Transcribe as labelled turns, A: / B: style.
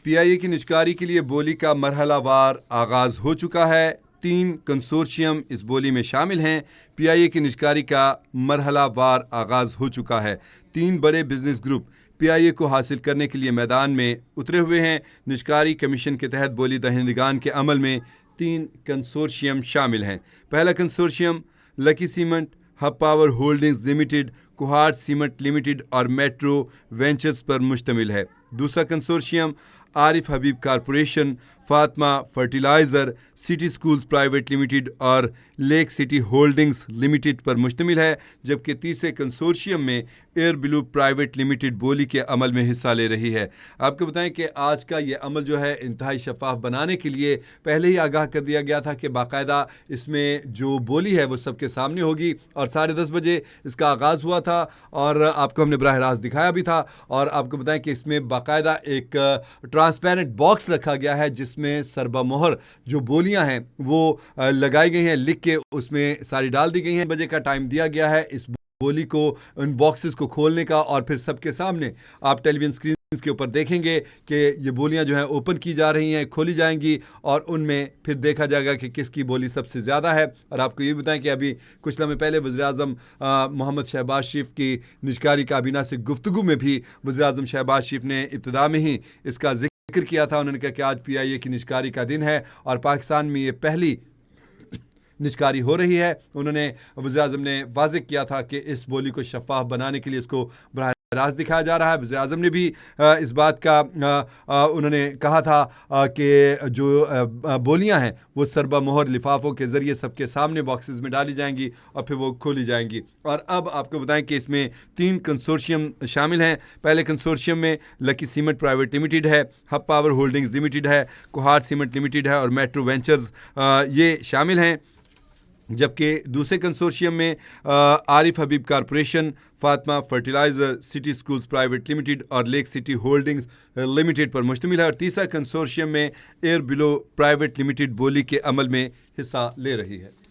A: PIA की निजकारी के लिए बोली का मरहलावार आगाज हो चुका है। 3 कंसोर्शियम इस बोली में शामिल हैं। पीआईए की निजकारी का मरहलावार आगाज हो चुका है। 3 बड़े बिजनेस ग्रुप पीआईए को हासिल करने के लिए मैदान में उतरे हुए हैं। निजकारी कमीशन के तहत बोली दहिंदगान के अमल में 3 कंसोर्शियम शामिल हैं। पहला कंसोर्शियम लकी सीमेंट, हब पावर होल्डिंग्स लिमिटेड, कुहार सीमेंट लिमिटेड और मेट्रो वेंचर्स पर मुश्तमिल है। दूसरा कंसोर्शियम आरिफ हबीब कॉरपोरेशन, फातिमा फर्टिलाइज़र, सिटी स्कूल्स प्राइवेट लिमिटेड और लेक सिटी होल्डिंग्स लिमिटेड पर मुश्तमिल है। जबकि तीसरे कंसोर्शियम में एयर ब्लू प्राइवेट लिमिटेड बोली के अमल में हिस्सा ले रही है। आपको बताएं कि आज का ये अमल जो है इंतहाई शफाफ बनाने के लिए पहले ही आगाह कर दिया गया था कि बाकायदा इसमें जो बोली है वो सबके सामने होगी और 10:30 बजे इसका आगाज़ हुआ था और आपको हमने बराह रास्त दिखाया भी था। और आपको बताएं कि इसमें बाकायदा एक ट्रांसपेरेंट बॉक्स रखा गया है जिसमें सरबा मोहर जो बोलियां हैं वो लगाई गई हैं, लिख के उसमें सारी डाल दी गई हैं। बजे का टाइम दिया गया है इस बोली को, उन बॉक्सेस को खोलने का और फिर सबके सामने आप टेलीविजन स्क्रीन के ऊपर देखेंगे कि ये बोलियां जो हैं ओपन की जा रही हैं, खोली जाएंगी और उनमें फिर देखा जाएगा कि किसकी बोली सबसे ज़्यादा है। और आपको ये बताएं कि अभी कुछ लम्हे पहले वज़ीर-ए-आज़म मोहम्मद शहबाज शरीफ की निजकारी काबीना से गुफ्तगू में भी वज़ीर-ए-आज़म शहबाज शरीफ ने इब्तिदा में ही इसका जिक्र किया था। उन्होंने कहा कि आज पीआईए की निजकारी का दिन है और पाकिस्तान में ये पहली निजकारी हो रही है। उन्होंने वज़ीर-ए-आज़म ने वाज़ेह किया था कि इस बोली को शफाफ बनाने के लिए इसको बराह रास्त दिखाया जा रहा है। वज़ीर-ए-आज़म ने भी इस बात का उन्होंने कहा था कि जो बोलियां हैं वो सरबा मोहर लिफाफों के ज़रिए सबके सामने बॉक्सेस में डाली जाएंगी और फिर वो खोली जाएंगी। और अब आपको बताएं कि इसमें 3 कंसोर्शियम शामिल हैं। पहले कंसोर्शियम में लकी सीमेंट प्राइवेट लिमिटेड है, हब पावर होल्डिंग्स लिमिटेड है, कुहार सीमेंट लिमिटेड है और मेट्रो वेंचर्स ये शामिल हैं। जबकि दूसरे कंसोर्शियम में आरिफ हबीब कॉरपोरेशन, फातिमा फर्टिलाइज़र, सिटी स्कूल्स प्राइवेट लिमिटेड और लेक सिटी होल्डिंग्स लिमिटेड पर मुश्तमिल है। और तीसरा कंसोर्शियम में एयर ब्लू प्राइवेट लिमिटेड बोली के अमल में हिस्सा ले रही है।